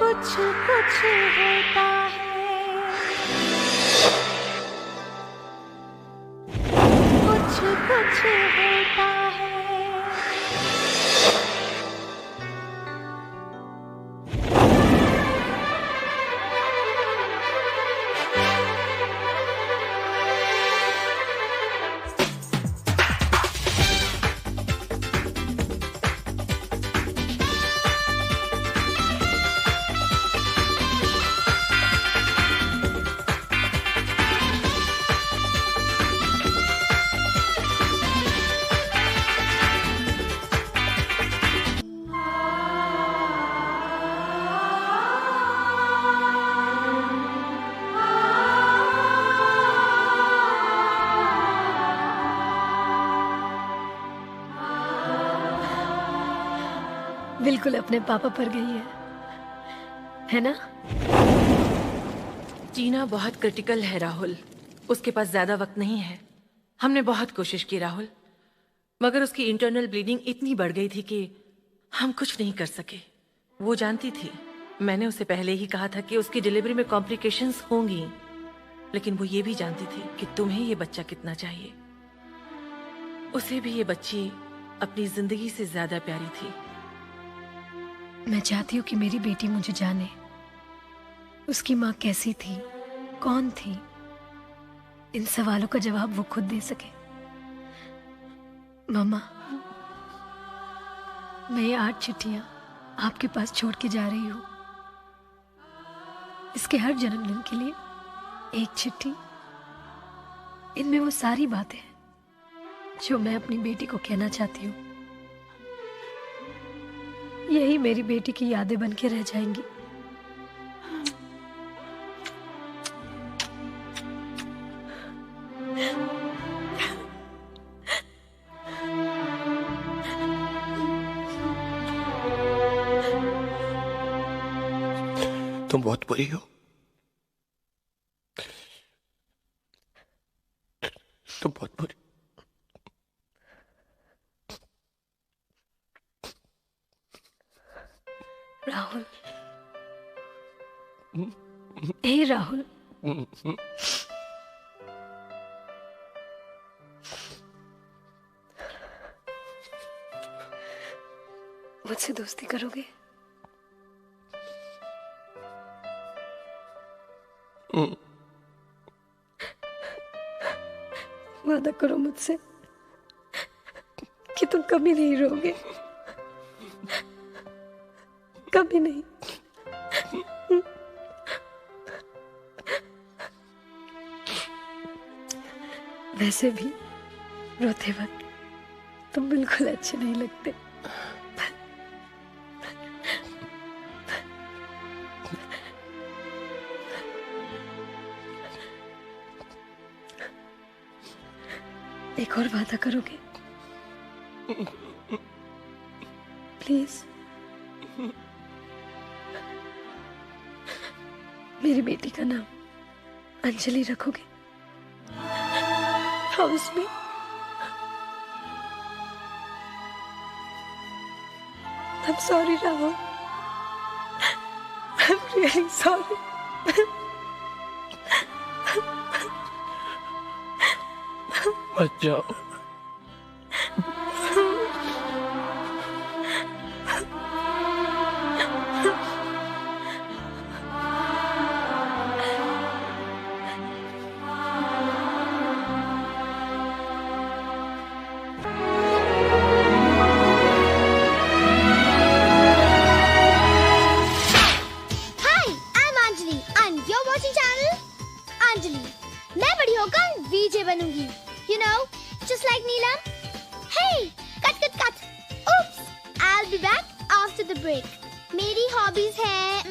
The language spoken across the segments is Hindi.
कुछ कुछ होता है, कुछ कुछ होता है। बिल्कुल अपने पापा पर गई है ना? जीना बहुत क्रिटिकल है राहुल, उसके पास ज्यादा वक्त नहीं है। हमने बहुत कोशिश की राहुल, मगर उसकी इंटरनल ब्लीडिंग इतनी बढ़ गई थी कि हम कुछ नहीं कर सके। वो जानती थी, मैंने उसे पहले ही कहा था कि उसकी डिलीवरी में कॉम्प्लिकेशंस होंगी, लेकिन वो ये भी जानती थी कि तुम्हें ये बच्चा कितना चाहिए। उसे भी ये बच्ची अपनी जिंदगी से ज्यादा प्यारी थी। मैं चाहती हूँ कि मेरी बेटी मुझे जाने, उसकी माँ कैसी थी, कौन थी, इन सवालों का जवाब वो खुद दे सके। मामा, मैं ये 8 चिट्ठियां आपके पास छोड़ के जा रही हूँ। इसके हर जन्मदिन के लिए एक चिट्ठी। इनमें वो सारी बातें हैं जो मैं अपनी बेटी को कहना चाहती हूँ। यही मेरी बेटी की यादें बन के रह जाएंगी। तुम बहुत बुरी हो, तुम बहुत बुरी। राहुल, हे राहुल, मुझसे दोस्ती करोगे? वादा करो मुझसे कि तुम कभी नहीं रोगे, कभी नहीं। वैसे भी रोते वक्त तुम बिल्कुल अच्छे नहीं लगते। एक और वादा करोगे प्लीज? मेरी बेटी का नाम अंजलि रखोगे हाउस में? I'm sorry, Rahul. I'm really sorry. मत जाओ। वीजे बनूंगी, you know, just like Neelam. Hey, cut. Oops, I'll be back after the break. मेरी hobbies है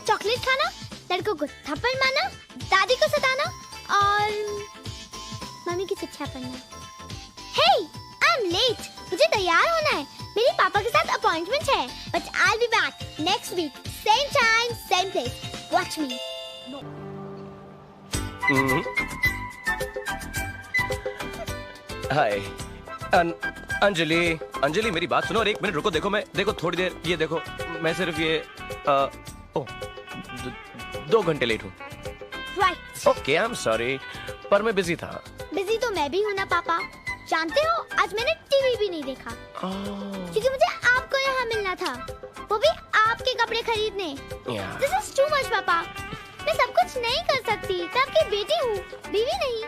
चॉकलेट खाना, लड़कों को थप्पड़ मारना, दादी को सताना और मम्मी की शिक्षा पढ़ना। Hey, I'm late. मुझे तैयार होना है, मेरी पापा के साथ अपॉइंटमेंट है। But I'll be back next week, same time, same place. Watch me. हाय अंजलि मेरी बात सुनो और 1 मिनट रुको। देखो मैं, देखो थोड़ी देर, ये देखो मैं सिर्फ ये ओह, 2 घंटे लेट हूँ। Right. Okay, I am sorry, पर मैं बिजी था। बिजी तो मैं भी हूँ ना पापा। जानते हो आज मैंने टीवी भी नहीं देखा क्योंकि मुझे आपको यहाँ मिलना था, वो भी आपके कपड़े खरीदने। दिस इज टू मच पापा। मैं सब कुछ नहीं कर सकती, मैं आपकी बेटी हूँ, बीवी नहीं।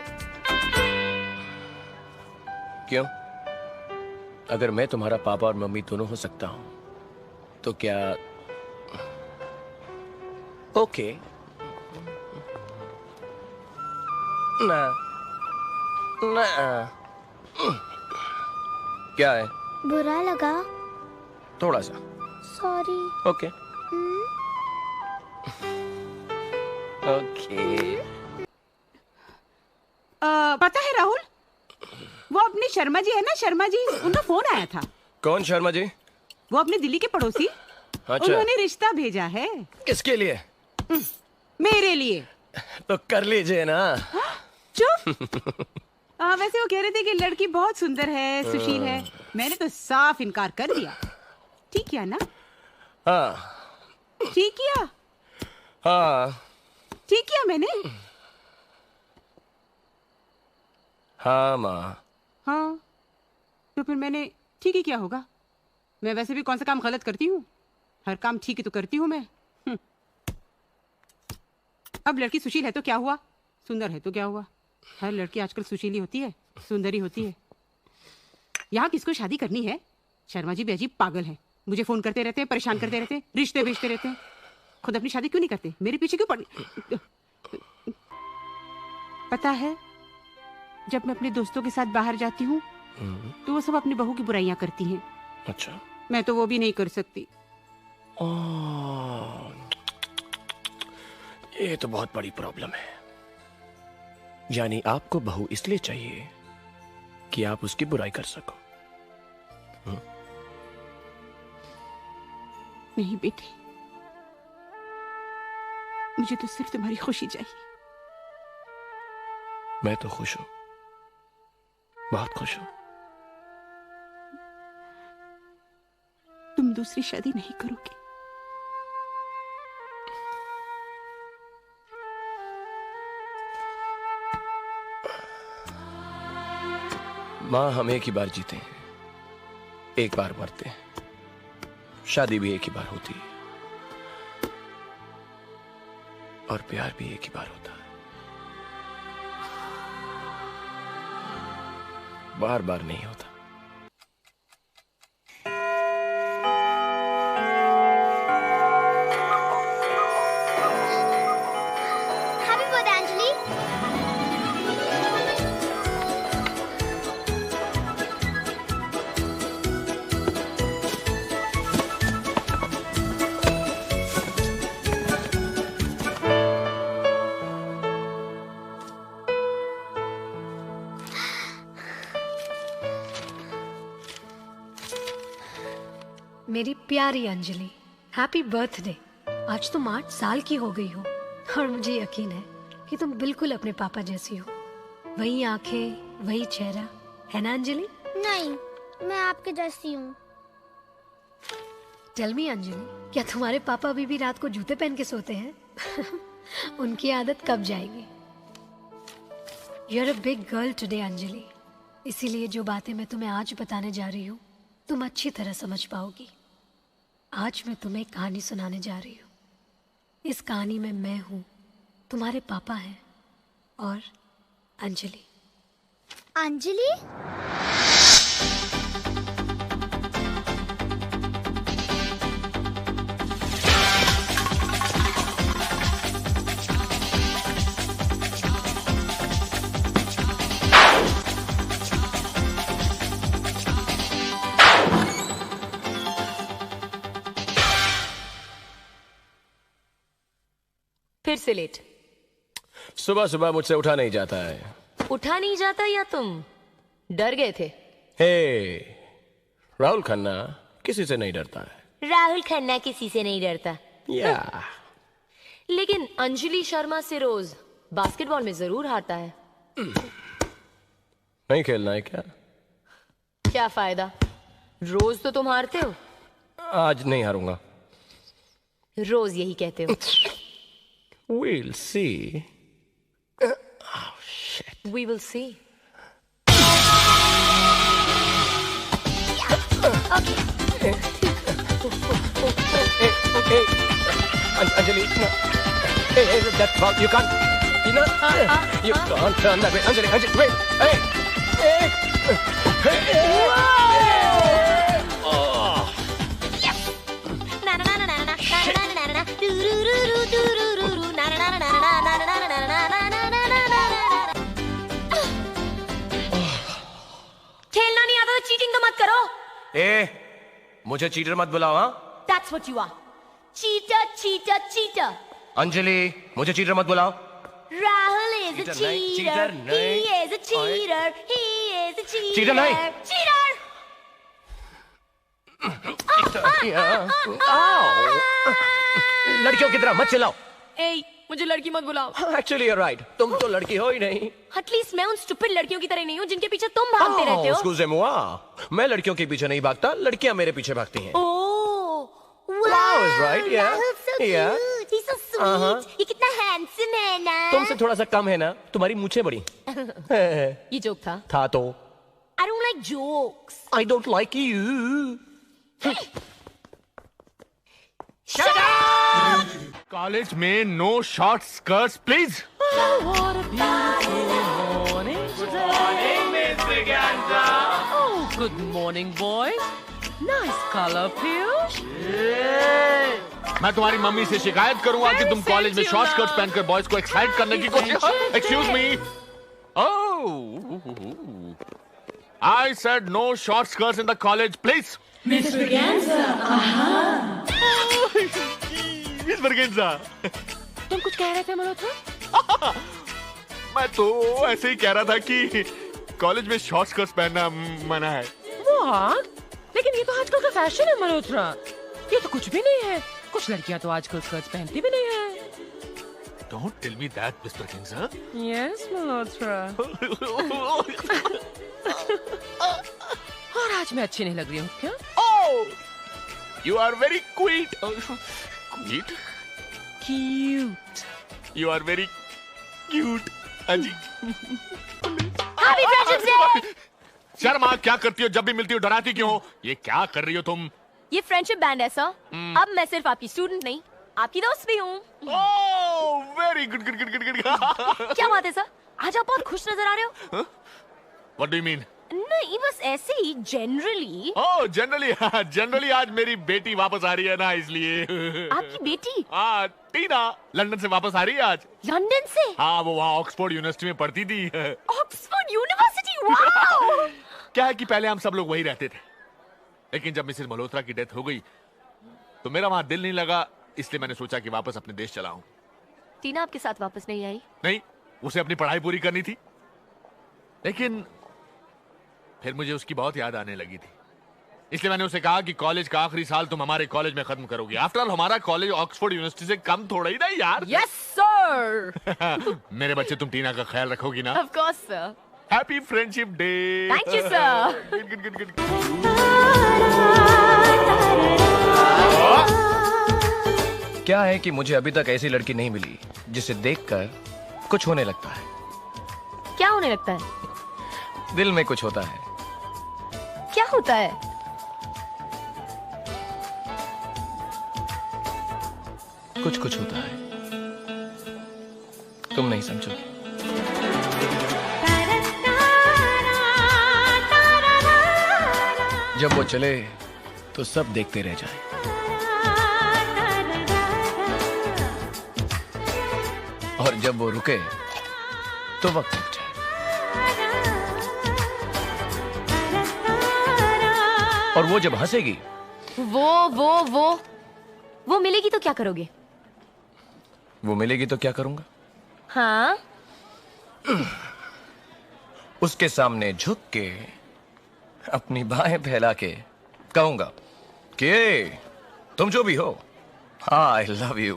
क्यों? अगर मैं तुम्हारा पापा और मम्मी दोनों हो सकता हूँ तो क्या? ओके। ना ना, क्या है? बुरा लगा? थोड़ा सा। सॉरी। Okay okay. पता है राहुल, वो अपने शर्मा जी है ना, शर्मा जी, उनका फोन आया था। कौन शर्मा जी? वो अपने दिल्ली के पड़ोसी। अच्छा। उन्होंने रिश्ता भेजा है। किसके लिए? मेरे लिए। तो कर लीजिए ना। चुप। वैसे वो कह रहे थे कि लड़की बहुत सुंदर है, सुशील है। मैंने तो साफ इनकार कर दिया। ठीक किया ना? हाँ ठीक किया। हाँ ठीक किया मैंने। हाँ माँ। हाँ, तो फिर मैंने ठीक ही किया होगा। मैं वैसे भी कौन सा काम गलत करती हूँ? हर काम ठीक ही तो करती हूँ मैं। अब लड़की सुशील है तो क्या हुआ, सुंदर है तो क्या हुआ? हर लड़की आजकल सुशीली होती है, सुंदरी होती है। यहाँ किसको शादी करनी है? शर्मा जी बेअजीब पागल हैं, मुझे फोन करते रहते हैं, परेशान करते रहते हैं, रिश्ते भेजते रहते हैं। खुद अपनी शादी क्यों नहीं करते? मेरे पीछे क्यों पड़? पता है, जब मैं अपने दोस्तों के साथ बाहर जाती हूँ तो वो सब अपनी बहू की बुराइयां करती हैं। अच्छा। मैं तो वो भी नहीं कर सकती। ये तो बहुत बड़ी प्रॉब्लम है। यानी आपको बहू इसलिए चाहिए कि आप उसकी बुराई कर सको। नहीं बेटी, मुझे तो सिर्फ तुम्हारी खुशी चाहिए। मैं तो खुश हूं, बहुत खुश हूं। तुम दूसरी शादी नहीं करोगे? मां, हम एक ही बार जीते हैं, एक बार मरते हैं। शादी भी एक ही बार होती है और प्यार भी एक ही बार होता है। बार बार नहीं होता। Happy birthday Anjali. मेरी प्यारी अंजलि, हैप्पी बर्थडे। आज तुम 8 साल की हो गई हो और मुझे यकीन है कि तुम बिल्कुल अपने पापा जैसी हो। वही आंखें, वही चेहरा, है ना अंजलि? नहीं, मैं आपके जैसी हूँ। टेल मी अंजलि, क्या तुम्हारे पापा अभी भी रात को जूते पहन के सोते हैं? उनकी आदत कब जाएगी? You are a big girl today Anjali, इसीलिए जो बातें मैं तुम्हें आज बताने जा रही हूँ तुम अच्छी तरह समझ पाओगी। आज मैं तुम्हें एक कहानी सुनाने जा रही हूँ। इस कहानी में मैं हूँ, तुम्हारे पापा हैं और अंजलि। अंजलि? फिर से लेट। सुबह सुबह मुझसे उठा नहीं जाता है। उठा नहीं जाता या तुम डर गए थे? हे, राहुल खन्ना किसी से नहीं डरता है। राहुल खन्ना किसी से नहीं डरता। या लेकिन अंजलि शर्मा से रोज बास्केटबॉल में जरूर हारता है। नहीं खेलना है क्या? क्या फायदा, रोज तो तुम हारते हो। आज नहीं हारूंगा। रोज यही कहते हो। We'll see. Oh shit. We will see. Hey, Anjali, no. Hey, that ball, you can't. You know, you can't turn that way. Anjali, wait. Hey, Oh. खेलना नहीं आता तो चीटिंग तो मत करो। मुझे चीटर मत बुलाओ, हाँ? That's what you are. Cheater, cheater, cheater. Anjali, मुझे चीटर मत बुलाओ। Rahul is a Cheater नहीं, cheater. cheater He नहीं। is a cheater. He is a cheater. Cheater नहीं। Cheater. लड़कियों की तरह मत चिल्लाओ। Hey, मुझे लड़की मत बुलाओ। Actually, you're right. तुम तो लड़की हो ही नहीं। At मैं उन स्टूपिड लड़कियों की तरह नहीं हूँ जिनके पीछे तुम भागते रहते हो। Excusez-moi. मैं लड़कियों के पीछे नहीं भागता, लड़कियां मेरे पीछे भागती हैं। Oh, Wow is right, yeah. Rahul's so Yeah. cute. He's so sweet. ये कितना handsome है ना? तुमसे थोड़ा सा कम है ना, तुम्हारी मूछें बड़ी। ये जोक था। था तो। I don't like jokes. I don't like you. College में no short skirts please. Good morning, boys. Nice color pill. मैं तुम्हारी मम्मी से शिकायत करूंगा कि तुम कॉलेज में शॉर्ट स्कर्ट्स पहनकर बॉयज को एक्साइट करने की कोशिश। Excuse me. Oh, I said no short skirts in the college please. Miss Braganza, तुम कुछ कह रहे थे मल्होत्रा? मैं तो ऐसे ही कह रहा था कि कॉलेज में शॉर्ट स्कर्ट्स पहनना मना है। What? लेकिन ये तो आजकल का फैशन है मल्होत्रा। ये तो कुछ भी नहीं है। कुछ लड़कियां तो आजकल स्कर्ट्स पहनती भी नहीं है। Don't tell me that, Miss Bर्गेंजा। Yes, Malhotra. और आज मैं अच्छी नहीं लग रही हूँ क्या? Oh, you are very sweet. Sweet? Cute. You are very cute. अजी। Happy Friendship Day! शर्मा, क्या करती हो जब भी मिलती हो? डराती क्यों हो? ये क्या कर रही हो तुम? ये फ्रेंडशिप बैंड है सर। अब मैं सिर्फ आपकी स्टूडेंट नहीं, आपकी दोस्त भी हूँ। Oh, very good, good, good, good, good. क्या बात है सर? आज आप बहुत खुश नजर आ रहे हो। What do you mean? नहीं, बस ऐसे ही जनरली। Oh, generally आज मेरी बेटी वापस आ रही है ना, इसलिए। आपकी बेटी हाँ, टीना लंदन से वापस आ रही है आज। लंदन से? हाँ, वो वहाँ ऑक्सफोर्ड यूनिवर्सिटी में पढ़ती थी। Oxford university, wow! क्या है कि पहले हम सब लोग वही रहते थे, लेकिन जब मिसेस मल्होत्रा की डेथ हो गई तो मेरा वहाँ दिल नहीं लगा, इसलिए मैंने सोचा कि वापस अपने देश चला हूँ। टीना आपके साथ वापस नहीं आई? नहीं, उसे अपनी पढ़ाई पूरी करनी थी, लेकिन फिर मुझे उसकी बहुत याद आने लगी थी, इसलिए मैंने उसे कहा कि कॉलेज का आखिरी साल तुम हमारे कॉलेज में खत्म करोगी। आफ्टर ऑल हमारा कॉलेज ऑक्सफोर्ड यूनिवर्सिटी से कम थोड़ा ही ना यार। Yes sir. मेरे बच्चे, तुम टीना का ख्याल रखोगी ना? Of course sir. Happy friendship day. Thank you sir. Good good good. क्या है कि मुझे अभी तक ऐसी लड़की नहीं मिली जिसे देखकर कुछ होने लगता है। क्या होने लगता है? दिल में कुछ होता है। क्या होता है? कुछ कुछ होता है, तुम नहीं समझोगे। जब वो चले तो सब देखते रह जाए, और जब वो रुके तो वक्त रुक जाए। और वो जब हंसेगी, वो मिलेगी तो क्या करोगे? वो मिलेगी तो क्या करूंगा? हाँ? उसके सामने झुक के अपनी बाहें फैला के कहूंगा कि तुम जो भी हो, आई love you.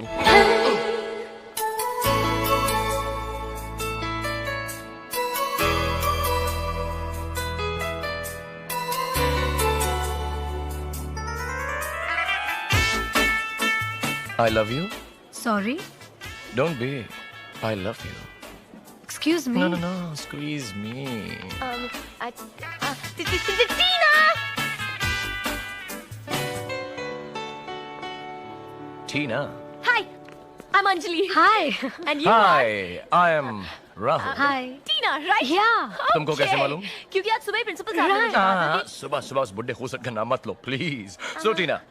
I love you. Sorry, Don't be. I love you. Excuse me. No. Squeeze me. Tina! Tina. Hi, I'm Anjali. Hi. And you are? Hi. I am Rahul. Hi. Tina, right? Yeah. तुमको कैसे मालूम? क्योंकि आज सुबह प्रिंसिपल साहब ने मुझे कहा था कि सुबह उस बुड्ढे खूसट का नाम मत लो प्लीज. So टीना,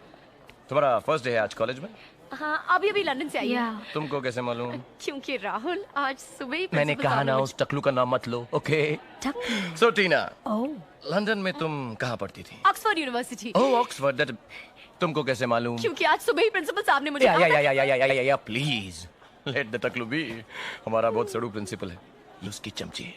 तुम्हारा फर्स्ट डे है आज कॉलेज में? हाँ, अभी लंदन से आई है। Yeah. तुमको कैसे मालूम? क्योंकि राहुल आज सुबह ही मैंने principal कहा साहब ने ना मुझे- उस टकलू का नाम मत लो. ओके. टकलू. So टीना, Oh. लंदन में तुम कहाँ पढ़ती थी? Oxford university. Oh Oxford. That तुमको कैसे मालूम? क्योंकि आज सुबह ही प्रिंसिपल साहब ने मुझे कहा था- या प्लीज लेट द टकलू बी. हमारा बहुत सड़ू प्रिंसिपल है. उसकी चमची.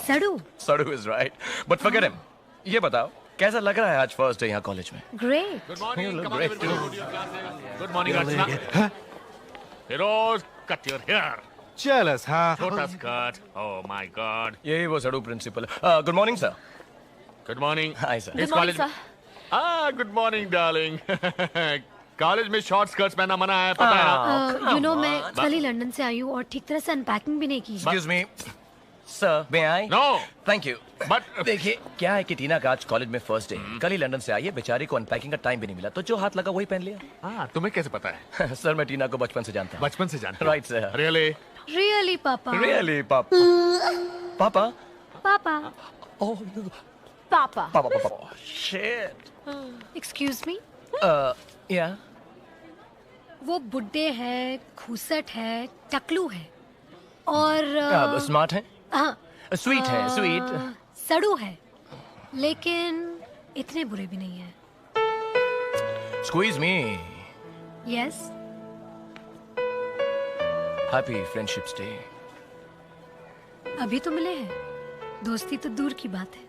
सड़ू. सड़ू is right. But forget him. ये बताओ कैसा लग रहा है आज फर्स्ट डे यहाँ कॉलेज में? Great. Good morning. You look Come on, great everybody, too. go to your classes. Good morning, Archana. Firoz, cut your hair. Jealous, huh? छोटा skirt. Oh my God. यही वो सड़ू प्रिंसिपल. Good morning sir. Good morning. Hi sir. इस Good morning, कॉलेज में गुड मॉर्निंग डार्लिंग. कॉलेज में शॉर्ट स्कर्ट्स पहनना मना है, पता है ना? यू नो मैं कल ही लंदन से आई हूँ और ठीक तरह से अनपैकिंग भी नहीं की. Excuse me sir, may I? No. Thank you. But- देखिए क्या है कि टीना का आज कॉलेज में फर्स्ट डे. कल ही लंदन से आई है, बेचारी को अनपैकिंग का टाइम भी नहीं मिला, तो जो हाथ लगा वही पहन लिया. हाँ, तुम्हें कैसे पता है? सर मैं टीना को बचपन से जानता हूँ. बचपन से जानते हो? Right, sir. Really? रियली पापा. रियली पापा. पापा. पापा. ओह पापा। पापा. शिट. Excuse me. या वो बुड्ढे है, खूसट है, टकलू है और स्मार्ट है, हाँ, स्वीट है, स्वीट. सड़ू है, लेकिन इतने बुरे भी नहीं है. स्क्वीज मी. यस. Happy friendships day. अभी तो मिले हैं, दोस्ती तो दूर की बात है.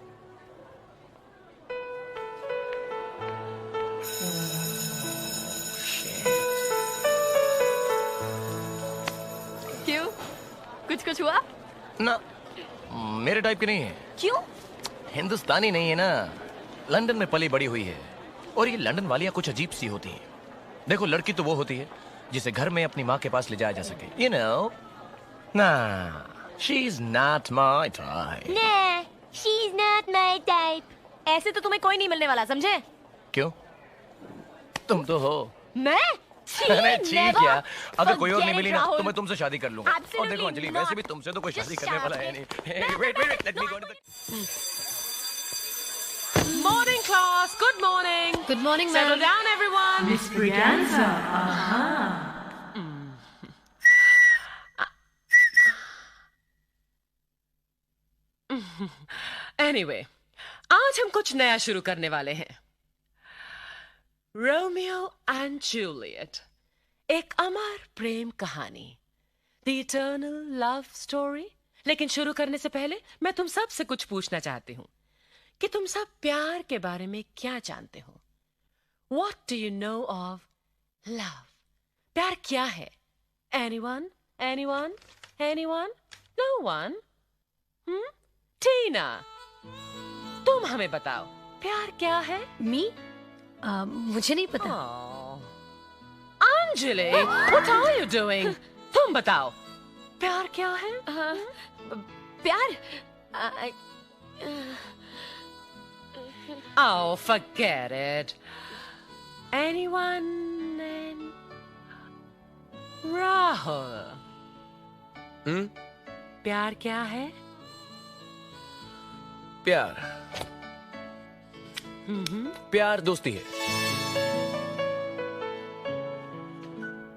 क्यों? कुछ हुआ? ना मेरे टाइप की नहीं है. क्यों? हिंदुस्तानी नहीं है ना, लंदन में पली बड़ी हुई है. और ये लंदन वालियां कुछ अजीब सी होती हैं. देखो लड़की तो वो होती है जिसे घर में अपनी माँ के पास ले जाया जा सके. You know. Nah she is not my type. Nah, she's not my type. ऐसे तो तुम्हें कोई नहीं मिलने वाला, समझे? क्यों? तुम तो हो. मैं? अरे ठीक never. है, अगर कोई और Forget नहीं it, मिली ना राहुल. तो मैं तुमसे शादी कर लूंगा. और Absolutely देखो अंजलि, not. वैसे भी तुमसे तो कोई Just शादी करने shut वाला है it. नहीं. Hey, wait, let me go to the... Morning, class. Good morning. Good morning Settle ma'am. down, everyone. Miss Braganza. Anyway, आज हम कुछ नया शुरू करने वाले हैं. रोमियो एंड जूलियट, एक अमर प्रेम कहानी, द इटर्नल लव स्टोरी. लेकिन शुरू करने से पहले मैं तुम सब से कुछ पूछना चाहती हूँ कि तुम सब प्यार के बारे में क्या जानते हो? What do you know of love? प्यार क्या है? Anyone? Anyone? Anyone? No one? टीना, तुम हमें बताओ, प्यार क्या है? मी? मुझे नहीं पता. Anjali, what are you doing? तुम बताओ, प्यार क्या है? प्यार? Oh, forget it. Anyone? Rahul, प्यार क्या है? प्यार. प्यार दोस्ती है.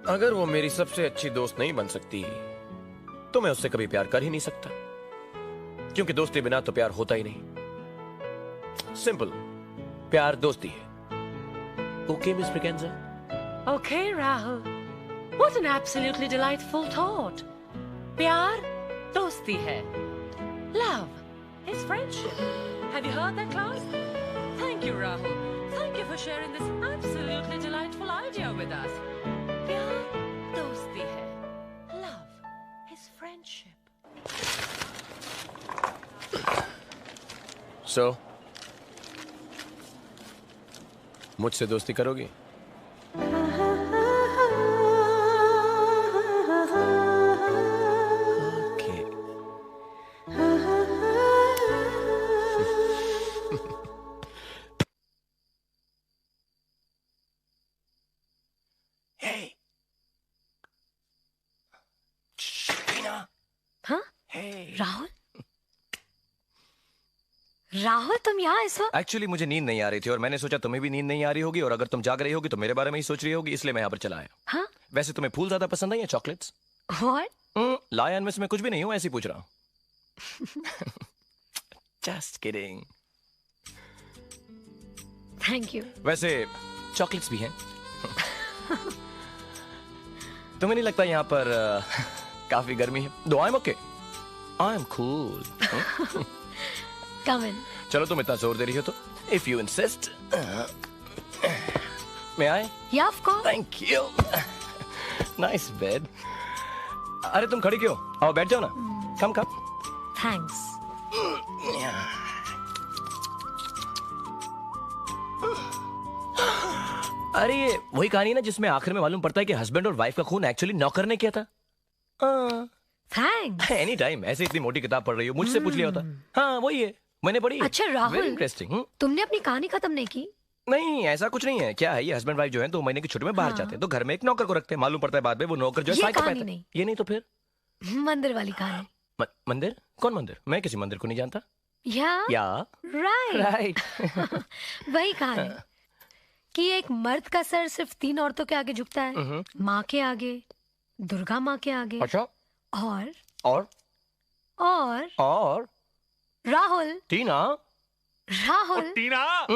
अगर वो मेरी सबसे अच्छी दोस्त नहीं बन सकती तो मैं उससे कभी प्यार कर ही नहीं सकता, क्योंकि दोस्ती बिना तो प्यार होता ही नहीं. सिंपल. प्यार दोस्ती है. Okay miss Braganza? Okay, Rahul. What an absolutely delightful thought. प्यार दोस्ती है. Love is friendship. Have you heard that, class? Thank you, Rahul. Thank you for sharing this absolutely delightful idea with us. प्यार दोस्ती है. Love is friendship. So, मुझसे दोस्ती करोगी? राहुल, राहुल तुम यहाँ इस वक्त? एक्चुअली मुझे नींद नहीं आ रही थी और मैंने सोचा तुम्हें भी नींद नहीं आ रही होगी, और अगर तुम जाग रही होगी तो मेरे बारे में ही सोच रही होगी, इसलिए मैं यहाँ पर चला आया। हाँ? वैसे तुम्हें फूल ज्यादा पसंद है या चॉकलेट्स? What? लाया इनमें से मैं कुछ भी नहीं हूँ, ऐसे ही पूछ रहा हूँ। Just kidding. Thank you. वैसे चॉकलेट्स भी हैं। तुम्हें नहीं लगता यहाँ पर काफी गर्मी है? दो I'm okay. I'm cool. Come in. चलो तुम इतना जोर दे रही हो तो if you insist. May I? Yeah, of course. Thank you. Nice bed. अरे तुम खड़ी क्यों? आओ बैठ जाओ ना। कम कम। Thanks. अरे ये वही कहानी है ना जिसमें आखिर में मालूम पड़ता है कि हस्बैंड और वाइफ का खून एक्चुअली नौकर ने किया था। Thanks. एनी टाइम, ऐसे इतनी मोटी किताब पढ़ रही हो, मुझसे पूछ लिया होता। हाँ वही है, मैंने पढ़ी है। अच्छा राहुल, वेरी इंटरेस्टिंग। तुमने अपनी कहानी खत्म नहीं की? नहीं ऐसा कुछ नहीं है। क्या है, ये हस्बैंड वाइफ जो है 2 महीने की छुट्टी में बाहर जाते हैं तो घर में एक नौकर को रखते हैं। मालूम पड़ता है बाद में वो नौकर जो है ये साइकोपैथ कहानी है। नहीं। ये नहीं तो फिर मंदिर वाली कहानी। मंदिर? कौन मंदिर? मैं किसी मंदिर को नहीं जानता। या राइट वही कहानी कि एक मर्द का सर सिर्फ 3 औरतों के आगे झुकता है, माँ के आगे, दुर्गा माँ के आगे, अच्छा, और राहुल, टीना, राहुल, टीना,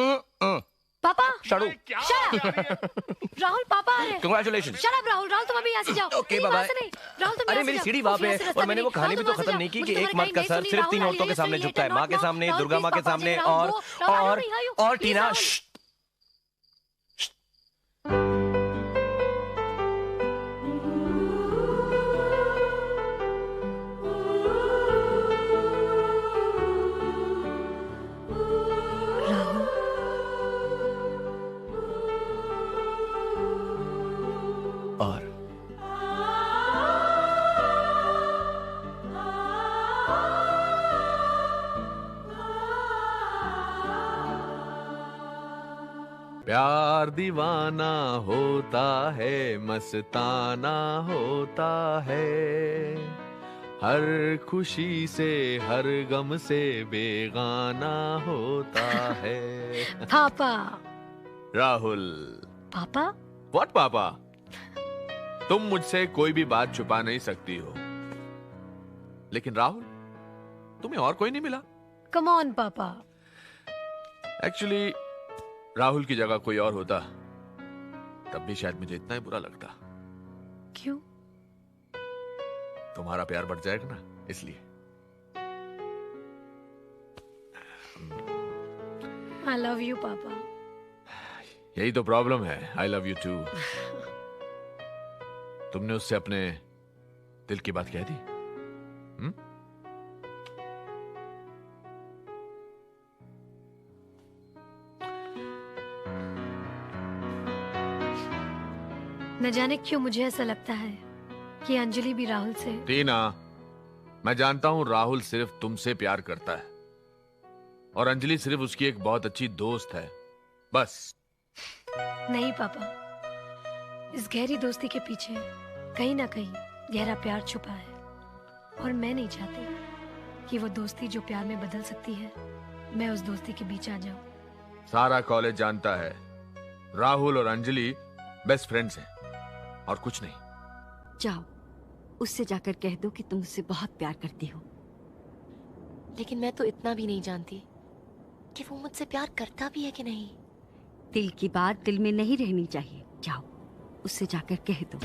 पापा, शाडू, राहुल पापा आ रहे हैं। Congratulations. Shut up, राहुल तुम अभी यहाँ से जाओ। Okay, नहीं, bye वहाँ bye. से नहीं। राहुल तुम अरे यहाँ से मेरी जाओ। सीढ़ी वहाँ पे है राहुल, और मैंने वो कहानी भी तो राहुल, खत्म तुम नहीं की वहाँ कि से एक जाओ। मर्द का मुझे सर तुम्हारी सिर्फ कहीं 3 नहीं औरतों के सुनी, सामने राहुल, झुकता है, माँ के सामने, राहुल, दुर्गा माँ के please, सामने राहुल, और please, टीना। राहुल। श्श्श। और प्यार दीवाना होता है, मस्ताना होता है, हर खुशी से हर गम से बेगाना होता है। पापा। राहुल। पापा? व्हाट पापा? तुम मुझसे कोई भी बात छुपा नहीं सकती हो, लेकिन राहुल तुम्हें और कोई नहीं मिला? कम ऑन पापा। एक्चुअली राहुल की जगह कोई और होता तब भी शायद मुझे इतना ही बुरा लगता। क्यों? तुम्हारा प्यार बढ़ जाएगा ना, इसलिए। I love you पापा। यही तो प्रॉब्लम है। I love you too. तुमने उससे अपने दिल की बात कह दी? न जाने क्यों मुझे ऐसा लगता है कि अंजलि भी राहुल से। टीना, मैं जानता हूं राहुल सिर्फ तुमसे प्यार करता है और अंजलि सिर्फ उसकी एक बहुत अच्छी दोस्त है, बस। नहीं पापा, इस गहरी दोस्ती के पीछे कहीं ना कहीं गहरा प्यार छुपा है और मैं नहीं चाहती कि वो दोस्ती जो प्यार में बदल सकती है, मैं उस दोस्ती के बीच आ जाऊं। सारा कॉलेज जानता है राहुल और अंजलि बेस्ट फ्रेंड्स हैं और कुछ नहीं। जाओ, उससे जाकर कह दो कि तुम उससे बहुत प्यार करती हो। लेकिन मैं तो इतना भी नहीं जानती कि वो मुझसे प्यार करता भी है कि नहीं। दिल की बात दिल में नहीं रहनी चाहिए। जाओ, उससे जाकर कह दो।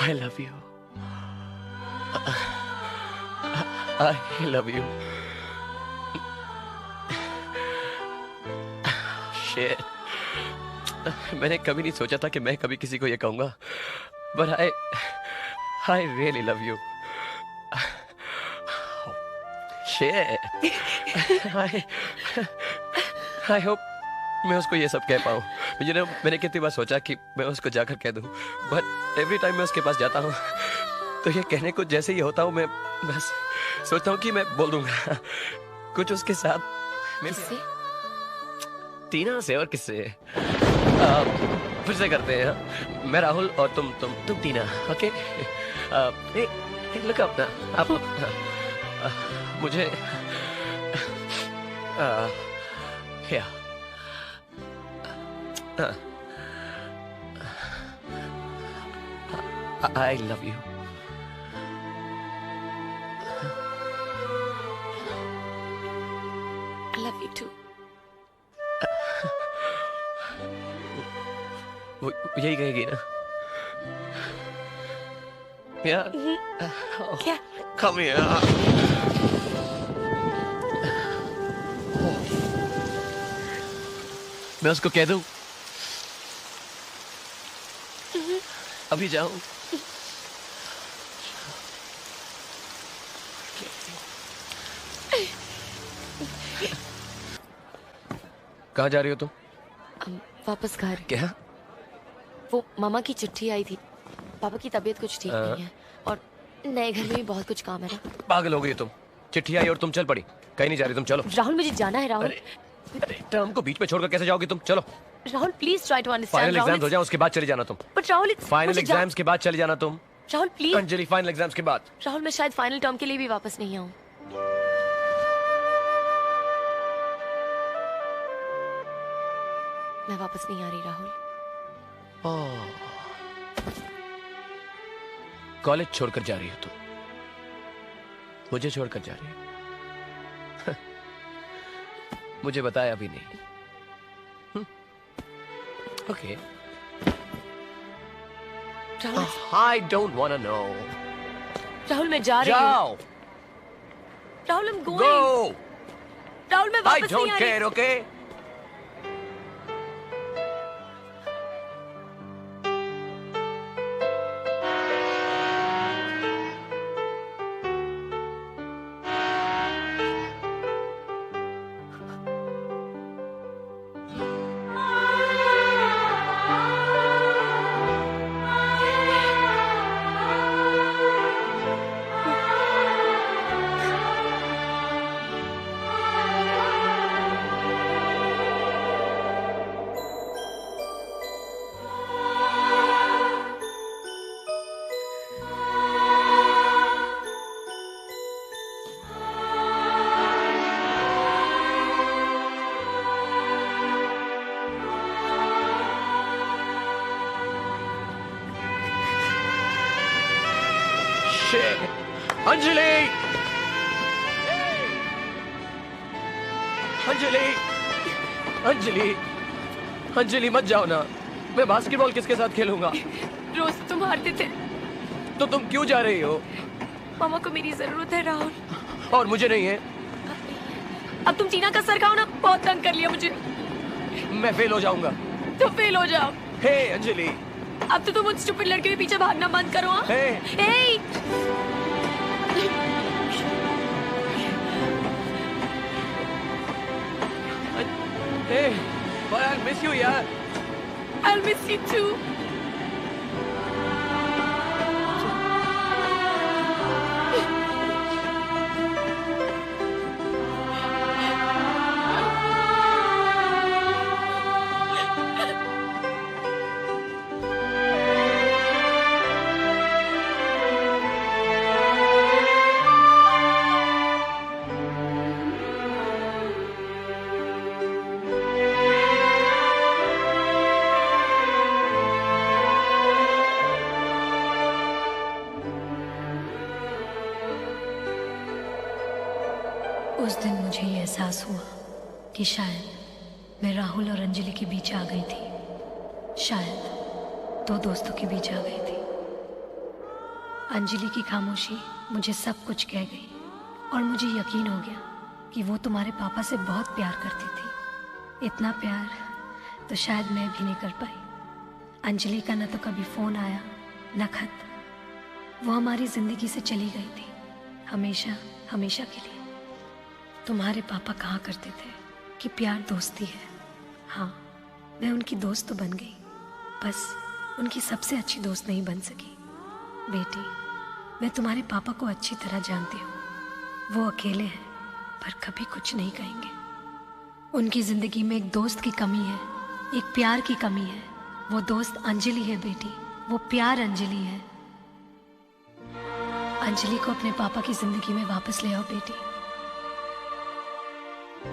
I love you. I love you. Shit. मैंने कभी नहीं सोचा था कि मैं कभी किसी को ये कहूंगा, but I really love you. Shit. I hope मैं उसको ये सब कह पाऊँ। मैंने कितनी बार सोचा कि मैं उसको जाकर कह दूँ, बट एवरी टाइम मैं उसके पास जाता हूँ तो ये कहने को जैसे ही होता हूँ मैं बस सोचता हूँ कि मैं बोल दूंगा कुछ उसके साथ। किससे? टीना से। और किससे? फिर से करते हैं। मैं राहुल और तुम टीना। ओके? लुक अप ना। आप मुझे क्या I love you. I love you too. वो यही कहेगी ना? Yeah. क्या? Come here. मैं उसको कह दूं? अभी जाऊं? कहाँ जा रही हो तुम? वापस घर। क्या? वो मामा की चिट्ठी आई थी। पापा की तबीयत कुछ ठीक नहीं है और नए घर में भी बहुत कुछ काम है ना। पागल हो गई तुम। चिट्ठी आई और तुम चल पड़ी। कहीं नहीं जा रही तुम, चलो। राहुल मुझे जाना है। राहुल अरे टर्म को बीच में छोड़कर कैसे जाओगी तुम? चलो। Rahul please try to understand. Final exams हो जाए उसके बाद चली जाना तुम। बट राहुल फाइनल एग्जाम्स के बाद चली जाना तुम। Rahul please. Anjali final exams के बाद। राहुल मैं शायद फाइनल टर्म के लिए भी वापस नहीं आऊँ। मैं वापस नहीं आ रही राहुल। कॉलेज छोड़कर जा रही हो तुम? मुझे छोड़कर जा रही हो? मुझे बताया भी नहीं। Okay. I don't wanna know. Rahul मैं जा रही हूँ। जाओ। Rahul I'm going. Go. Rahul मैं I वापस नहीं don't आ रही। care, okay? अंजलि! अंजलि! अंजलि! अंजलि मत जाओ ना। मैं बास्केटबॉल किसके साथ खेलूंगा? रोज तुम हारते थे तो तुम क्यों जा रही हो? मामा को मेरी जरूरत है राहुल। और मुझे नहीं है? अब तुम टीना का सर खाओ ना। बहुत तंग कर लिया मुझे। मैं फेल हो जाऊंगा। तो फेल हो जाओ। हे अंजलि! अब तो तुम उस स्टूपिड लड़के के पीछे भागना बंद करो। हाँ? हे! Hey, but I'll miss you, yaar. I'll miss you too. उस दिन मुझे ये एहसास हुआ कि शायद मैं राहुल और अंजलि के बीच आ गई थी। शायद दो दोस्तों के बीच आ गई थी। अंजलि की खामोशी मुझे सब कुछ कह गई और मुझे यकीन हो गया कि वो तुम्हारे पापा से बहुत प्यार करती थी। इतना प्यार तो शायद मैं भी नहीं कर पाई। अंजलि का न तो कभी फ़ोन आया न खत। वो हमारी ज़िंदगी से चली गई थी, हमेशा हमेशा के लिए। तुम्हारे पापा कहा करते थे कि प्यार दोस्ती है, हाँ, मैं उनकी दोस्त तो बन गई, बस उनकी सबसे अच्छी दोस्त नहीं बन सकी। बेटी, मैं तुम्हारे पापा को अच्छी तरह जानती हूँ। वो अकेले हैं पर कभी कुछ नहीं कहेंगे। उनकी जिंदगी में एक दोस्त की कमी है, एक प्यार की कमी है। वो दोस्त अंजलि है बेटी, वो प्यार अंजलि है। अंजलि को अपने पापा की जिंदगी में वापस ले आओ बेटी।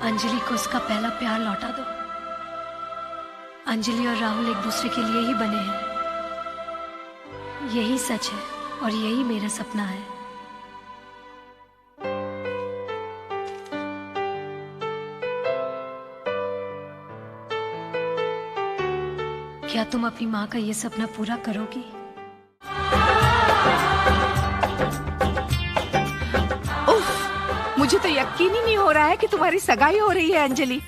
अंजलि को उसका पहला प्यार लौटा दो। अंजलि और राहुल एक दूसरे के लिए ही बने हैं। यही सच है और यही मेरा सपना है। क्या तुम अपनी माँ का ये सपना पूरा करोगी? उफ, मुझे तो यकीन ही नहीं हो रहा है कि तुम्हारी सगाई हो रही है अंजलि।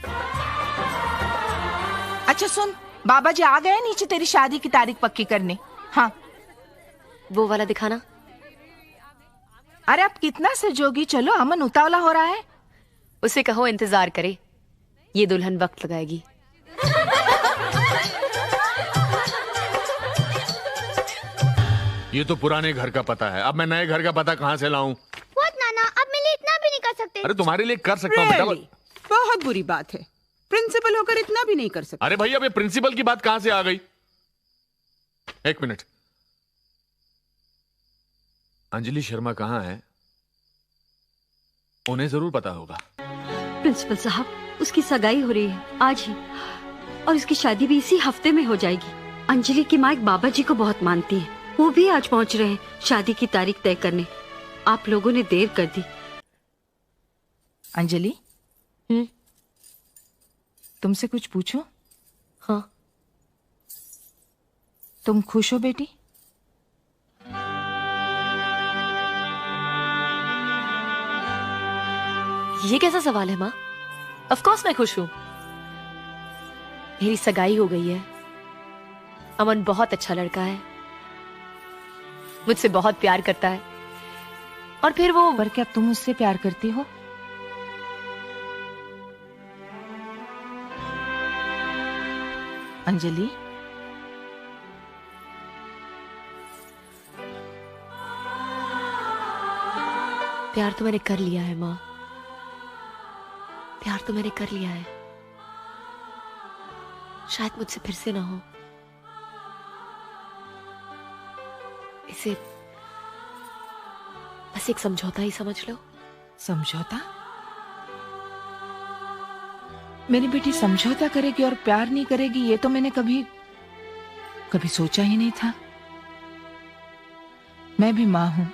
अच्छा सुन, बाबा जी आ गए नीचे तेरी शादी की तारीख पक्की करने। हाँ, वो वाला दिखाना। अरे अब कितना सजोगी, चलो अमन उतावला हो रहा है। उसे कहो इंतजार करे, ये दुल्हन वक्त लगाएगी। ये तो पुराने घर का पता है, अब मैं नए घर का पता कहाँ से लाऊं? What, नाना, अब मेरे लिए इतना भी नहीं कर सकते। अरे तुम्हारे लिए कर सकता हूँ Really? बहुत बुरी बात है, प्रिंसिपल होकर इतना भी नहीं कर सकते। अरे भैया, अब ये प्रिंसिपल की बात कहाँ से आ गई? एक मिनट, अंजलि शर्मा कहाँ है? उन्हें जरूर पता होगा। प्रिंसिपल साहब, उसकी सगाई हो रही है आज ही, और उसकी शादी भी इसी हफ्ते में हो जाएगी। अंजलि की माँ एक बाबा जी को बहुत मानती है, वो भी आज पहुंच रहे हैं शादी की तारीख तय करने। आप लोगों ने देर कर दी। अंजलि, तुमसे कुछ पूछूं? हाँ। तुम खुश हो बेटी? ये कैसा सवाल है माँ? ऑफ कोर्स मैं खुश हूँ। मेरी सगाई हो गई है। अमन बहुत अच्छा लड़का है, मुझसे बहुत प्यार करता है। और फिर वो, पर क्या तुम उससे प्यार करती हो? अंजलि, प्यार तो मैंने कर लिया है माँ, प्यार तो मैंने कर लिया है। शायद मुझसे फिर से ना हो। इसे बस एक समझौता ही समझ लो। समझौता? मेरी बेटी समझौता करेगी और प्यार नहीं करेगी, ये तो मैंने कभी सोचा ही नहीं था। मैं भी माँ हूं,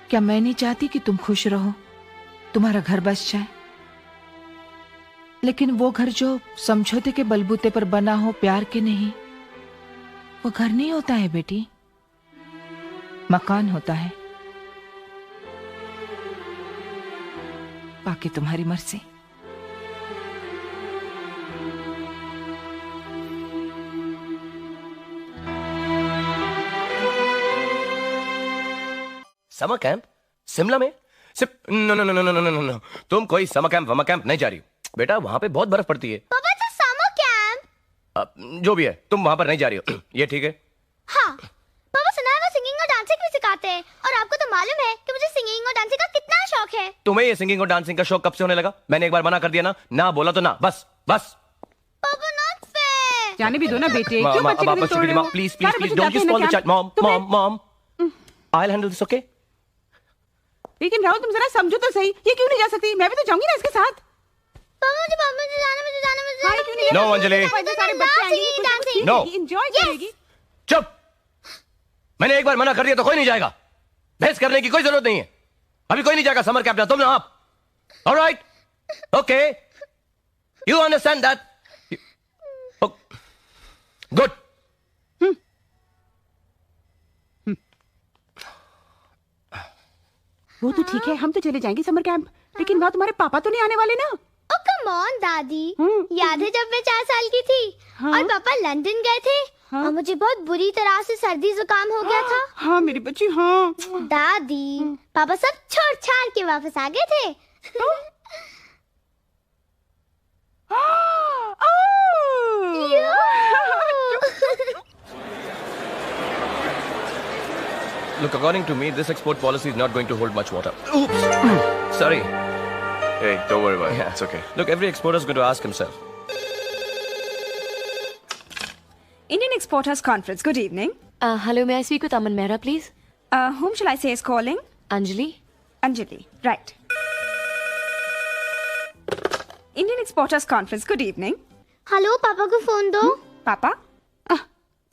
क्या मैं नहीं चाहती कि तुम खुश रहो, तुम्हारा घर बस जाए? लेकिन वो घर जो समझौते के बलबूते पर बना हो, प्यार के नहीं, वो घर नहीं होता है बेटी, मकान होता है। बाकी तुम्हारी मर्जी। समर कैंप शिमला में? सिर्फ no no no no no no no no, तुम कोई समर कैंप नहीं जा रही हो बेटा, वहां पे बहुत बर्फ पड़ती है। पापा, तो समर कैंप जो भी है, तुम वहां पर नहीं जा रही हो, ये ठीक है? हाँ पापा, सुना है वो सिंगिंग और डांसिंग भी सिखाते हैं, और आपको तो मालूम है कि मुझे सिंगिंग और डांसिंग का कितना शौक है। तुम्हें ये सिंगिंग और डांसिंग का शौक कब से होने लगा? मैंने एक बार मना कर दिया ना, ना बोला तो ना, बस बस। पापा, नॉट फेयर। जाने भी दो ना बेटे, क्यों बच्चे को दिल तोड़ रहे हो? प्लीज सारे प्लीज बच्चे डोंट जाते यू हैं ना स्पॉइल द क्या? Child. Mom I will handle this, okay? लेकिन राहुल, तुम जरा समझो तो सही, ये क्यों नहीं जा सकती? मैं भी तो जाऊंगी ना इसके साथ। पापा, मुझे जाना। हाँ, क्यों नहीं? नो अंजलि, सारे बच्चे आएंगे, नो, एंजॉय करेगी। चुप। मैंने एक बार मना कर दिया तो कोई नहीं जाएगा, बहस करने की कोई जरूरत नहीं है। अभी कोई नहीं जाएगा समर कैंप, तुम ना आप। Alright, okay, you understand that? Good. वो तो ठीक है, हम तो चले जाएंगे समर कैंप, लेकिन वहाँ तुम्हारे पापा तो नहीं आने वाले ना? Oh come on, दादी। याद है जब मैं 4 साल की थी और पापा लंदन गए थे और मुझे बहुत बुरी तरह से सर्दी जुकाम हो गया था। हाँ मेरी बच्ची, हाँ। दादी, पापा सब छोड़ छाड़ के वापस आ गए थे। Look, according to me, this export policy is not going to hold much water. Oops. Sorry. Hey, don't worry about it. Yeah. It's okay. Look, every exporter is going to ask himself. Indian Exporters Conference, good evening. Hello, may I speak with Aman Mehra, please? Whom shall I say is calling? Anjali? Anjali, right. Indian Exporters Conference, good evening. Hello, पापा को फोन दो. पापा?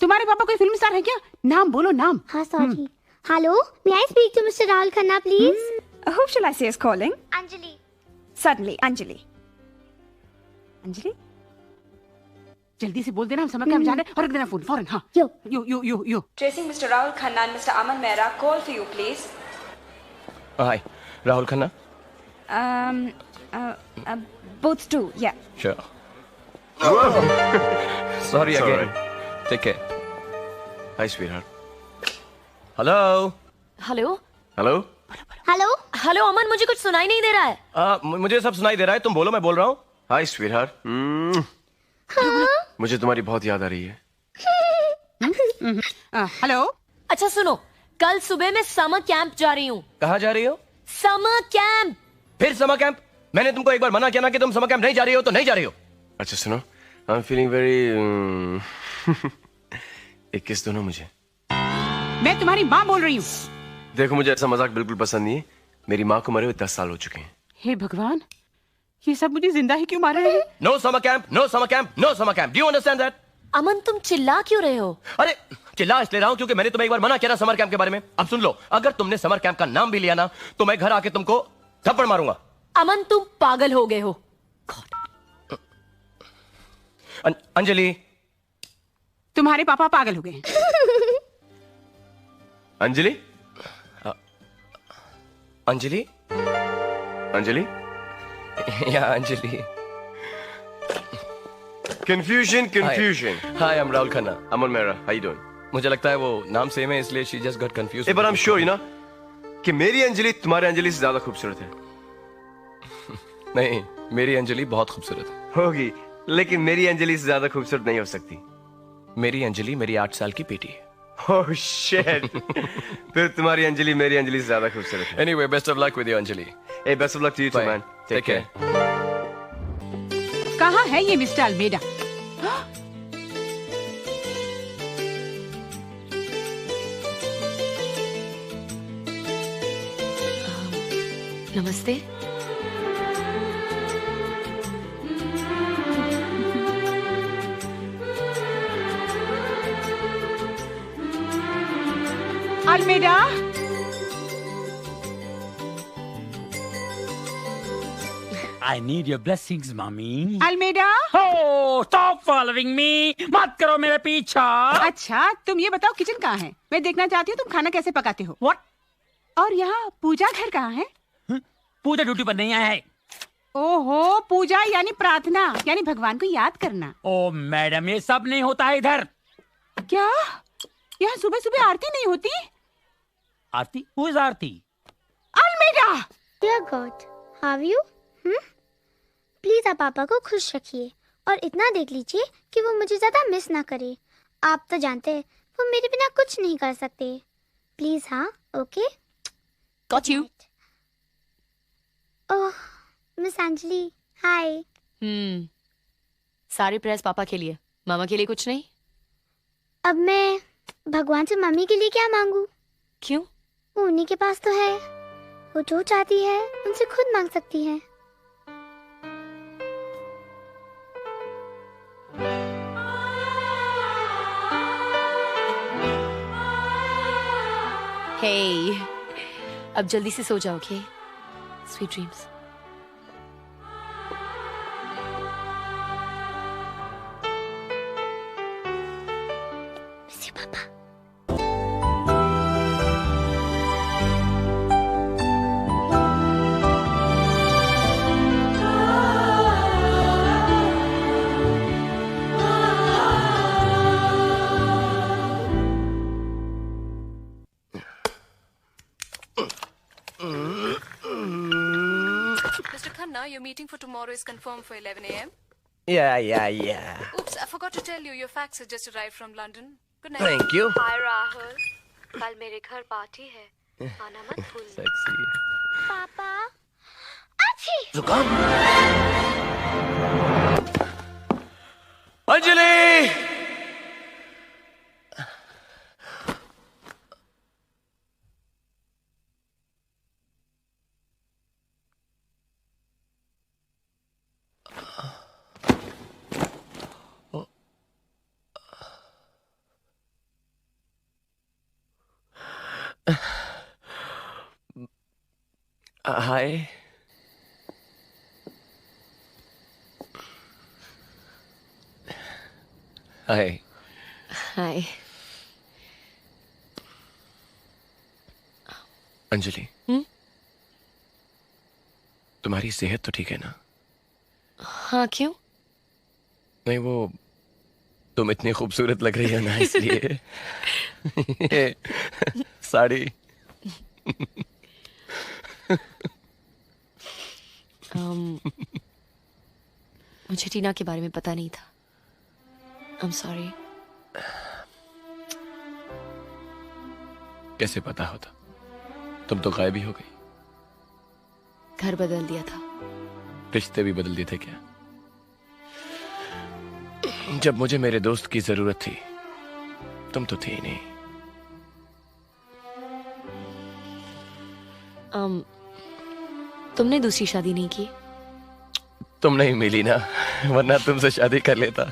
तुम्हारे पापा कोई फिल्म स्टार है क्या? नाम बोलो, नाम. हाँ, sorry. Hello, may I speak to Mr. Rahul Khanna, please? Whom shall I say is calling? Anjali. Certainly, Anjali. Anjali? जल्दी से बोल देना, हम समझ के हम जा रहे हैं. और रख देना फोन फौरन. हाँ. यो. Tracing Mr. Rahul Khanna and Mr. Aman Mehra, call for you, please. Hi, Rahul Khanna. Both two, yeah. Sure. Sorry again. Take care. Hi, sweetheart. Hello hello hello. Hello Aman, मुझे कुछ सुनाई नहीं दे रहा है. मुझे सब सुनाई दे रहा है. तुम बोलो, मैं बोल रहा हूँ. हाय स्वीटहार्ट. मुझे तुम्हारी बहुत याद आ रही है. हेलो. अच्छा सुनो, कल सुबह मैं समर कैंप जा रही हूँ. कहाँ जा रही हो? Summer camp. फिर समर कैंप? मैंने तुमको एक बार मना किया ना कि तुम समर कैंप नहीं जा रही हो, तो नहीं जा रही हो. अच्छा सुनो, आई एम फीलिंग वेरी एक किस दो ना मुझे. मैं तुम्हारी माँ बोल रही हूँ. देखो, मुझे ऐसा मजाक बिल्कुल पसंद नहीं है. मेरी माँ को मरे हुए 10 साल हो चुके हैं. हे भगवान, ये सब मुझे जिंदा ही क्यों मार रहे हैं? No summer camp, no summer camp, no summer camp. Do you understand that? Aman, तुम चिल्ला क्यों रहे हो? अरे चिल्ला इसलिए रहा हूं क्योंकि मैंने तुम्हें एक बार मना किया ना समर कैंप के बारे में. अब सुन लो, अगर तुमने समर कैंप का नाम भी लिया ना, तो मैं घर आके तुमको थप्पड़ मारूंगा. अमन, तुम पागल हो गए हो. अंजलि, तुम्हारे पापा पागल हो गए हैं. अंजलि. अंजलि, अंजलि. या Anjali. Confusion. Hi, I am Rahul Khanna. Aman Mehra, how you doing? मुझे लगता है वो नाम सेम है, इसलिए she just got confused. But I am sure you know कि मेरी अंजलि तुम्हारे अंजलि से ज्यादा खूबसूरत है. नहीं, मेरी अंजलि बहुत खूबसूरत है. होगी, लेकिन मेरी अंजलि से ज्यादा खूबसूरत नहीं हो सकती. मेरी अंजलि मेरी 8 साल की बेटी है. Oh shit. फिर तुम्हारी अंजलि मेरी अंजलि से ज्यादा खूबसूरत है. Anyway, best of luck with you, Anjali. Hey, best of luck to you too, man. Take care. कहाँ है ये मिस्टर अल्मेडा? नमस्ते. Almeida. I need your blessings, mommy. Almeida. Oh, stop following me. मत करो मेरे पीछा. अच्छा, तुम ये बताओ किचन कहाँ है? मैं देखना चाहती हूँ तुम खाना कैसे पकाते हो. What? और यहाँ पूजा घर कहाँ है? पूजा ड्यूटी पर नहीं आया है. ओहो, पूजा यानी प्रार्थना, यानी भगवान को याद करना. ओ मैडम, ये सब नहीं होता है इधर. क्या? यहाँ सुबह सुबह आरती नहीं होती? Aarti? Who is Aarti? Almeida. Dear God, how are you? Please आप पापा को खुश रखिए और इतना देख लीजिए कि वो मुझे ज्यादा मिस ना करे. आप तो जानते हैं वो मेरे बिना कुछ नहीं कर सकते. प्लीज. हाँ, okay. Got you. Oh, miss Anjali, hi. सारी प्रेस पापा के लिए, मामा के लिए कुछ नहीं. अब मैं भगवान से मम्मी के लिए क्या मांगू? क्यों? वो उन्हीं के पास तो है. वो जो चाहती है उनसे खुद मांग सकती है. Hey, अब जल्दी से सो जाओ, okay? Sweet dreams. Miss you पापा. Mr. Khanna, your meeting for tomorrow is confirmed for 11 a.m. Yeah. Oops, I forgot to tell you, your fax has just arrived from London. Good night. Thank you. हाय राहुल, कल मेरे घर पार्टी है, आना मत भूलना। Sexy. पापा अच्छी जुकाम। अंजलि! Hi. Hi. हाय। अंजलि, तुम्हारी सेहत तो ठीक है ना? हाँ, क्यों? नहीं, वो तुम इतनी खूबसूरत लग रही हो ना, इसलिए। ये साड़ी। मुझे टीना के बारे में पता नहीं था। I'm sorry. कैसे पता होता? तुम तो गायब ही हो गई। घर बदल दिया था। रिश्ते भी बदल दिए थे क्या? जब मुझे मेरे दोस्त की जरूरत थी, तुम तो थी ही नहीं। तुमने दूसरी शादी नहीं की? तुम नहीं मिली ना, वरना तुमसे शादी कर लेता।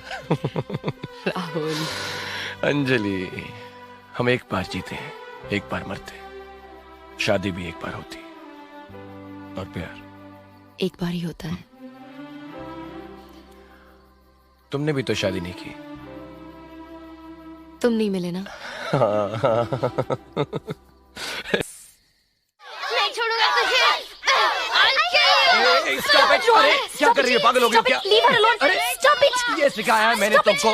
राहुल। अंजलि, हम एक बार जीते हैं, एक बार मरते। शादी भी एक बार होती, और प्यार एक बार ही होता है। तुमने भी तो शादी नहीं की। तुम नहीं मिले ना। नहीं छोड़ूंगा तुझे। Stop it! अरे क्या कर रही है, पागल हो गई क्या? Leave her alone. Stop it! ये सिखाया है मैंने तुमको।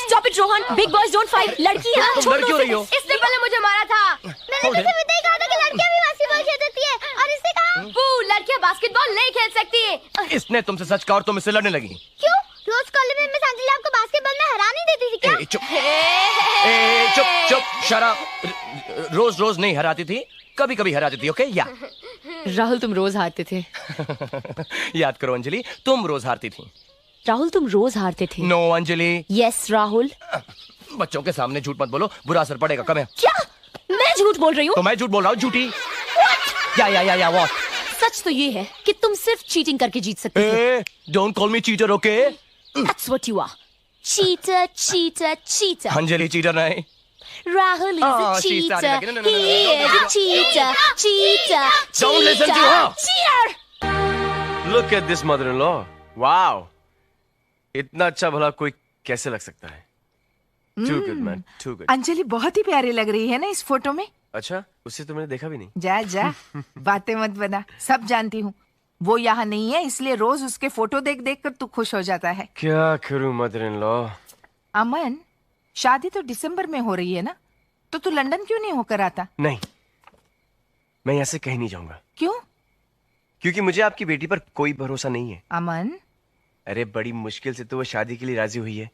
Stop it, Rohan. Big boys don't fight. लड़की है। तुम लड़ क्यों रही हो? इसने पहले मुझे मारा था। मैंने तो सिर्फ इतना ही कहा था कि लड़कियां भी बास्केटबॉल खेल सकती है, और इसने कहा वो लड़कियां बास्केटबॉल नहीं खेल सकती है। इसने तुमसे सच कहा और तुम इससे लड़ने लगी। क्यों? रोज कॉलेज में मिस अंजलि आपको बास्केटबॉल में हरा नहीं देती थी क्या? चुप शराब। रोज रोज नहीं हराती थी, कभी कभी हराती थी। ओके या राहुल, तुम रोज हारते थे। याद करो अंजलि, तुम रोज हारती थी। राहुल, तुम रोज हारते थे। नो अंजलि। यस राहुल। बच्चों के सामने झूठ मत बोलो, बुरा असर पड़ेगा। कम है। क्या? मैं झूठ बोल रही हूँ? तो मैं झूठ बोल रहा हूँ, झूठी। या व्हाट? सच तो ये है कि तुम सिर्फ चीटिंग करके जीत सकते थे। Don't call me cheater, okay? That's what you are. Cheater, cheater, cheater. Anjali cheater नहीं। Rahul is a cheater. He is a cheater. Cheater. Don't listen to her. Cheater. Look at this mother-in-law. Wow. इतना अच्छा भला कोई कैसे लग सकता है? Too good man, too good. Anjali बहुत ही प्यारी लग रही है ना इस फोटो में। अच्छा, उससे तो मैंने देखा भी नहीं। जा बातें मत बना, सब जानती हूँ। वो यहाँ नहीं है, इसलिए रोज उसके फोटो देख देख कर तू खुश हो जाता है। क्या करूँ मदर-इन-लॉ? अमन, शादी तो दिसंबर में हो रही है ना, तो तू लंदन क्यों नहीं होकर आता? नहीं, मैं यहाँ से कहीं नहीं जाऊंगा। क्यों? क्योंकि मुझे आपकी बेटी पर कोई भरोसा नहीं है। अमन, अरे बड़ी मुश्किल से तो वो शादी के लिए राजी हुई है।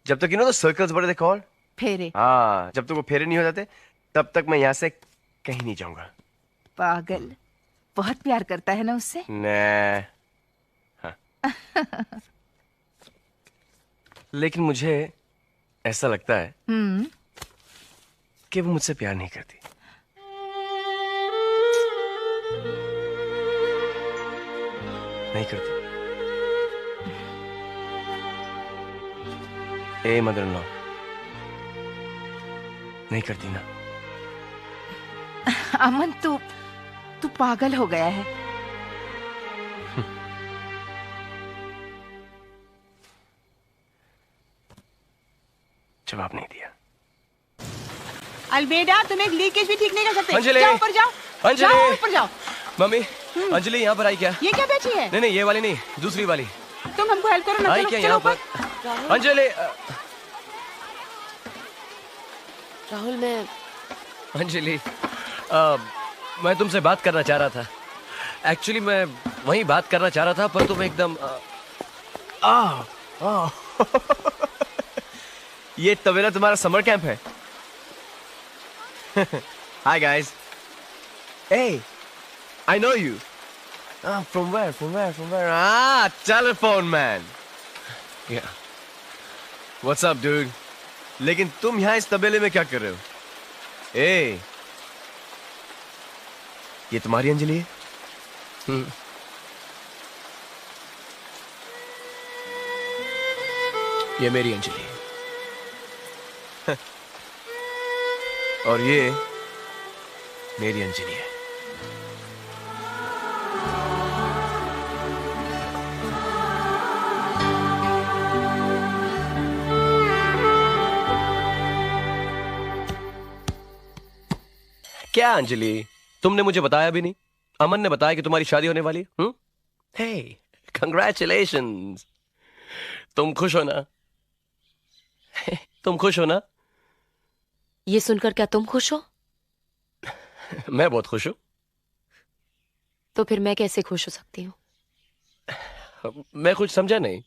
जब तक तो सर्कल्स बड़े कॉल फेरे। हाँ, जब तक वो फेरे नहीं हो जाते तब तक मैं यहाँ से कहीं नहीं जाऊंगा। पागल, बहुत प्यार करता है ना उससे? हाँ। लेकिन मुझे ऐसा लगता है कि वो मुझसे प्यार नहीं करती। नहीं करती। ए मदर-इन-लॉ, नहीं करती ना? अमन, तू पागल हो गया है। जवाब नहीं दिया। अलबेदा, तुम एक लीकेज भी ठीक नहीं कर सकते। अंजलि! जाओ ऊपर जाओ। अंजलि! जाओ ऊपर जाओ। मम्मी, अंजलि यहाँ पर आई क्या? ये क्या बेची है? नहीं, ये वाली नहीं, दूसरी वाली। तुम हमको हेल्प करो ना। आई क्या यहाँ पर? अंजलि! राहुल, मैं अंजलि, मैं तुमसे बात करना चाह रहा था। एक्चुअली मैं वही बात करना चाह रहा था, पर तुम एकदम ये तबेला तुम्हारा समर कैंप है? Hi guys. Hey, I know you. From where? Telephone man. Yeah. What's up, dude? लेकिन तुम यहाँ इस तबेले में क्या कर रहे हो? Hey, ये तुम्हारी अंजलि है? ये मेरी अंजलि है। और ये मेरी अंजलि है। क्या अंजलि, तुमने मुझे बताया भी नहीं? अमन ने बताया कि तुम्हारी शादी होने वाली है। हे, कंग्रेचुलेशंस। तुम खुश हो ना? तुम खुश हो ना? ये सुनकर क्या तुम खुश हो? मैं बहुत खुश हूं। तो फिर मैं कैसे खुश हो सकती हूँ? मैं कुछ समझा नहीं।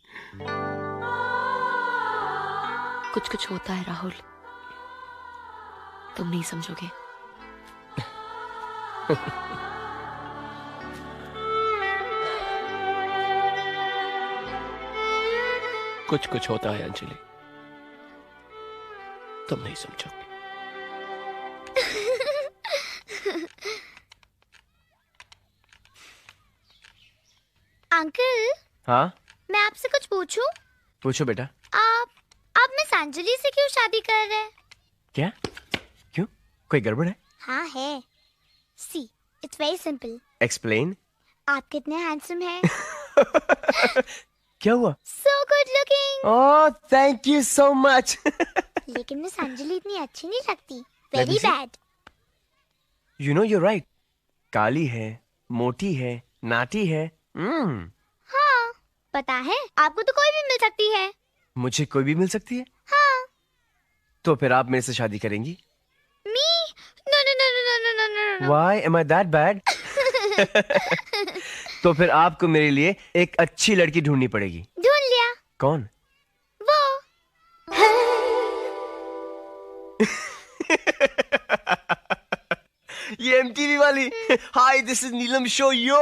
कुछ कुछ होता है राहुल, तुम नहीं समझोगे। कुछ कुछ होता है अंजलि, तुम नहीं समझोगे। अंकल, हाँ, मैं आपसे कुछ पूछूं? पूछो बेटा। आप मिस अंजलि से क्यों शादी कर रहे हैं? क्या? क्यों? कोई गड़बड़ है? हाँ है। See, it's very simple. Explain. आप कितने हैंडसम हैं। क्या हुआ? So good looking. Oh, thank you so much. लेकिन मिस अंजलि इतनी अच्छी नहीं लगती। Very bad. You know you're right. काली है, मोटी है, नाटी है। हाँ, पता है, आपको तो कोई भी मिल सकती है। मुझे कोई भी मिल सकती है? हाँ। तो फिर आप मेरे से शादी करेंगी? Me? No no no no no no no. Why am I that bad? तो फिर आपको मेरे लिए एक अच्छी लड़की ढूंढनी पड़ेगी। ढूंढ लिया। कौन? वो। ये MTV वाली। हाय, दिस इज नीलम शो यो।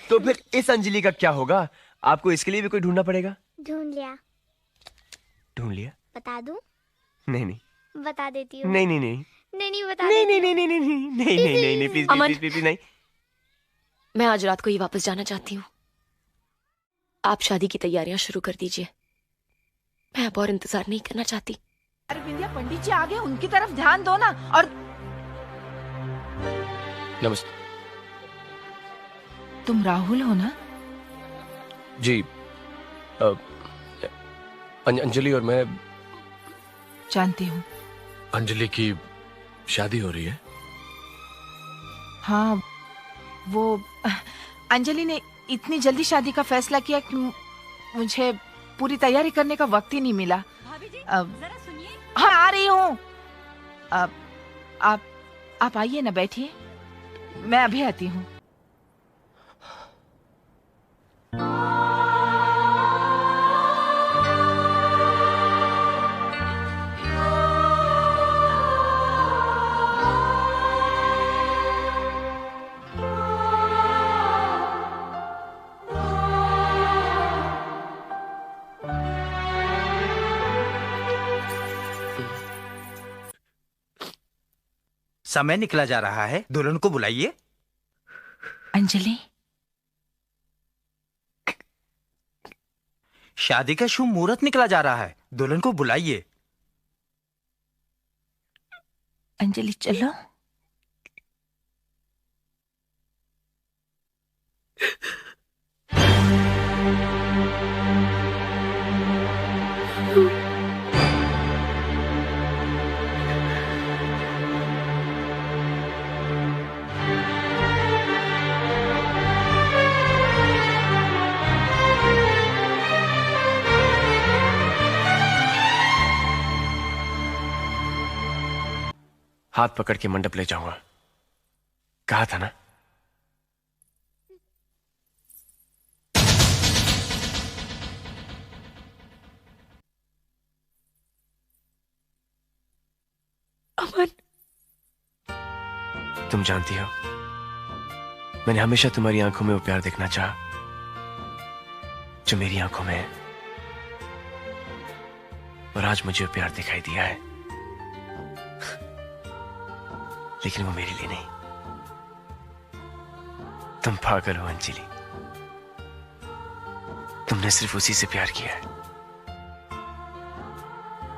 तो फिर इस अंजलि का क्या होगा? आपको इसके लिए भी कोई ढूंढना पड़ेगा। ढूंढ लिया। ढूंढ लिया? बता दूं? नहीं नहीं। बता देती हूँ। नहीं नहीं नहीं। नहीं बता नहीं देती नहीं नहीं नहीं नहीं नहीं नहीं नहीं प्लीज अमन। प्लीज नहीं। मैं आज रात को ही वापस जाना चाहती हूँ। आप शादी की तैयारियां शुरू कर दीजिए। मैं अब और इंतजार नहीं करना चाहती। अरे विंध्या, पंडित जी आ गए, उनकी तरफ ध्यान दो ना। और नमस्ते। तुम राहुल हो ना? जी, अंजलि और मैं जानती हूँ। अंजलि की शादी हो रही है? हाँ, वो अंजलि ने इतनी जल्दी शादी का फैसला किया कि मुझे पूरी तैयारी करने का वक्त ही नहीं मिला। जरा सुनिए। हाँ, आ रही हूँ। आप आइए ना, बैठिए, मैं अभी आती हूँ। समय निकला जा रहा है, दुल्हन को बुलाइए। अंजलि, शादी का शुभ मुहूर्त निकला जा रहा है, दुल्हन को बुलाइए। अंजलि चलो। हाथ पकड़ के मंडप ले जाऊंगा, कहा था ना। तुम जानती हो, मैंने हमेशा तुम्हारी आंखों में वो प्यार देखना चाहा जो मेरी आंखों में है, और आज मुझे वो प्यार दिखाई दिया है, लेकिन वो मेरे लिए नहीं। तुम पागल हो अंजलि, तुमने सिर्फ उसी से प्यार किया है।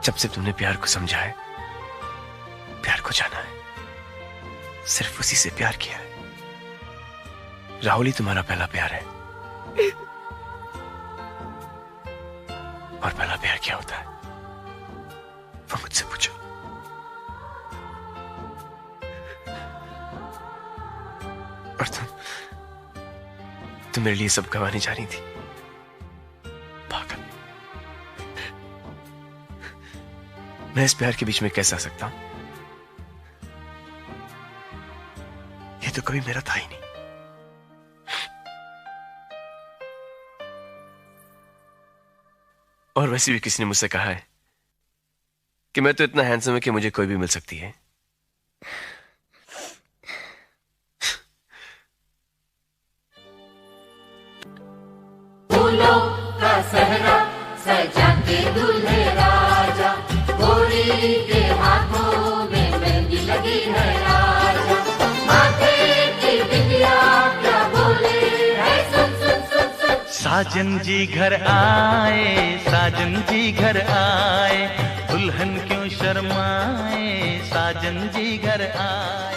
जब से तुमने प्यार को समझा है, प्यार को जाना है, सिर्फ उसी से प्यार किया है। राहुल ही तुम्हारा पहला प्यार है। और पहला प्यार क्या होता है वो मुझसे पूछो। और तुम मेरे लिए सब गंवाने जा रही थी। पागल, मैं इस प्यार के बीच में कैसे आ सकता हूं? ये तो कभी मेरा था ही नहीं। और वैसे भी किसी ने मुझसे कहा है कि मैं तो इतना हैंडसम है कि मुझे कोई भी मिल सकती है। फूलों का सहरा सजा के दूल्हे राजा, गोरी के हाथों में मेहंदी लगी है राजा, माथे की बिंदिया क्या बोले है, सुन सुन सुन सुन। साजन जी घर आए, साजन जी घर आए, दुल्हन क्यों शर्माए, साजन जी घर आए।